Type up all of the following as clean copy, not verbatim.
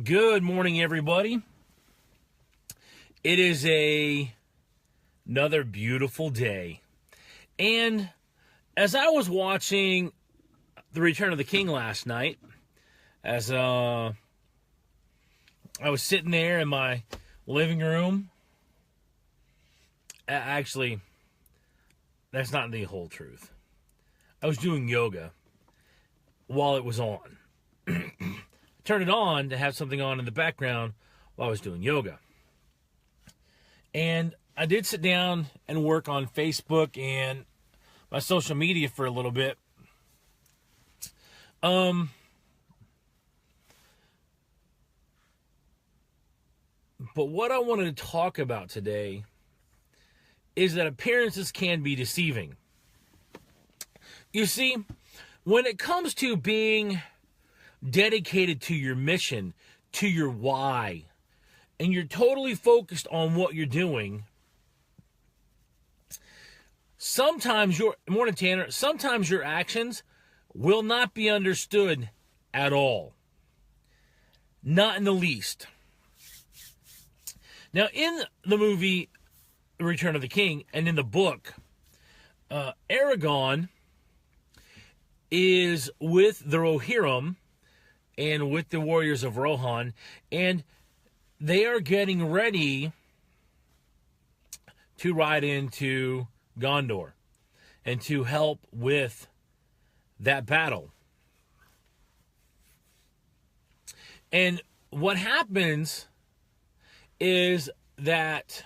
Good morning, everybody. It is another beautiful day. And as I was watching The Return of the King last night, as I was sitting there in my living room, actually, that's not the whole truth. I was doing yoga while it was on. Turned it on to have something on in the background while I was doing yoga. And I did sit down and work on Facebook and my social media for a little bit. But what I wanted to talk about today is that appearances can be deceiving. You see, when it comes to being dedicated to your mission, to your why, and you're totally focused on what you're doing, sometimes your actions will not be understood at all. Not in the least. Now, in the movie The Return of the King and in the book, Aragorn is with the Rohirrim and with the warriors of Rohan, and they are getting ready to ride into Gondor and to help with that battle. And what happens is that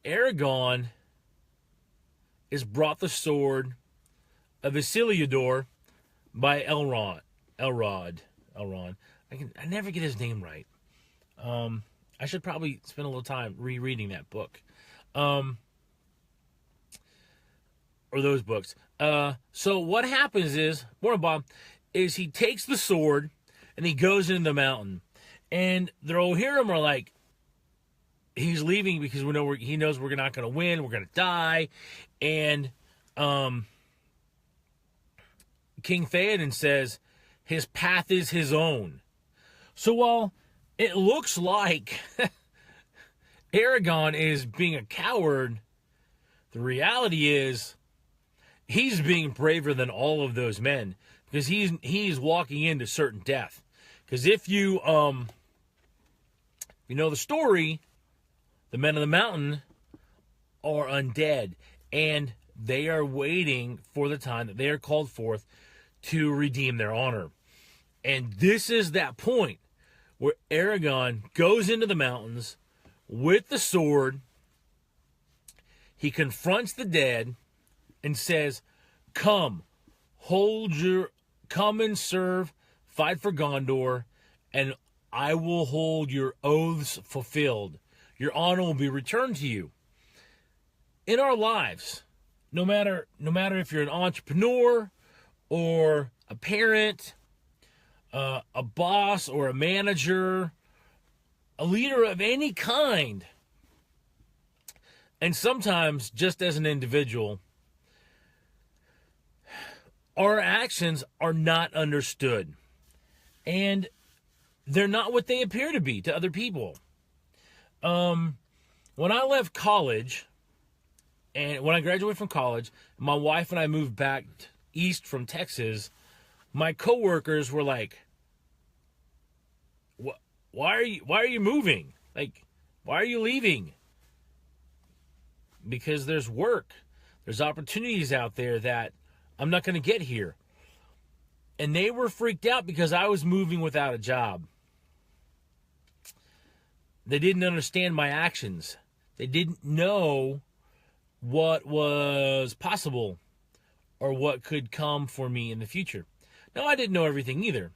Aragorn is brought the sword of Isildur by Elrond. I never get his name right. I should probably spend a little time rereading that book. Or those books. So what happens is, Warren Bob, is he takes the sword and he goes into the mountain. And the Rohirrim are like, he's leaving because he knows we're not going to win. We're going to die. And King Theoden says his path is his own. So while it looks like Aragorn is being a coward, the reality is he's being braver than all of those men because he's walking into certain death. Because if you know the story, the men of the mountain are undead, and they are waiting for the time that they are called forth to redeem their honor. And this is that point where Aragorn goes into the mountains with the sword. He confronts the dead and says, come and serve, fight for Gondor, and I will hold your oaths fulfilled. Your honor will be returned to you. In our lives, no matter if you're an entrepreneur or a parent, a boss or a manager, a leader of any kind, and sometimes just as an individual, our actions are not understood. And they're not what they appear to be to other people. When I left college, and when I graduated from college, my wife and I moved back east from Texas, my coworkers were like, why are you moving? Like, why are you leaving? Because there's work. There's opportunities out there that I'm not going to get here. And they were freaked out because I was moving without a job. They didn't understand my actions. They didn't know what was possible or what could come for me in the future. Now, I didn't know everything either.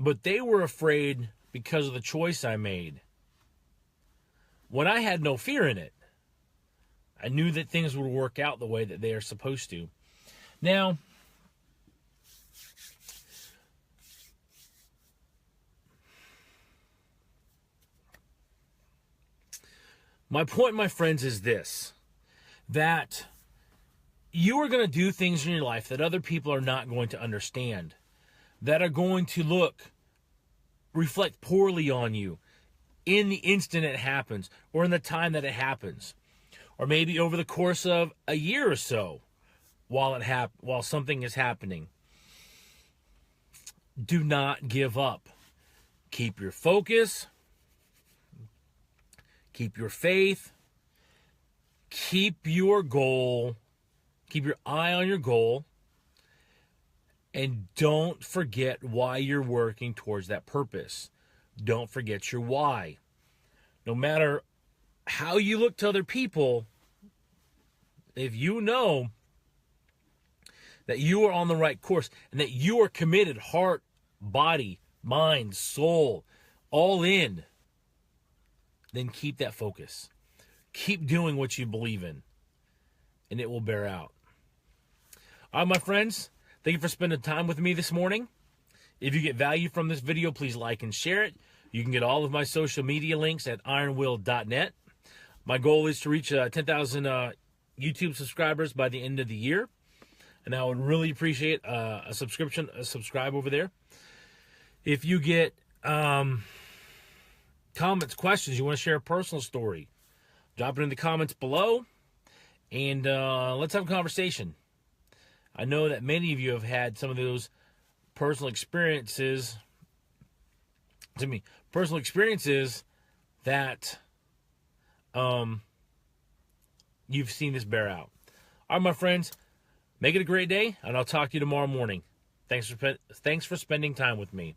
But they were afraid because of the choice I made. When I had no fear in it, I knew that things would work out the way that they are supposed to. Now, my point, my friends, is this: that you are going to do things in your life that other people are not going to understand. that are going to reflect poorly on you in the instant it happens, or in the time that it happens, or maybe over the course of a year or so while something is happening. Do not give up. Keep your focus. Keep your faith. Keep your goal. Keep your eye on your goal. And don't forget why you're working towards that purpose. Don't forget your why. No matter how you look to other people, if you know that you are on the right course and that you are committed, heart, body, mind, soul, all in, then keep that focus. Keep doing what you believe in, and it will bear out. All right, my friends, thank you for spending time with me this morning. If you get value from this video, please like and share it. You can get all of my social media links at ironwill.net. My goal is to reach 10,000 YouTube subscribers by the end of the year. And I would really appreciate a subscribe over there. If you get comments, questions, you want to share a personal story, drop it in the comments below, and let's have a conversation. I know that many of you have had some of those personal experiences that you've seen this bear out. All right, my friends, make it a great day, and I'll talk to you tomorrow morning. Thanks for spending time with me.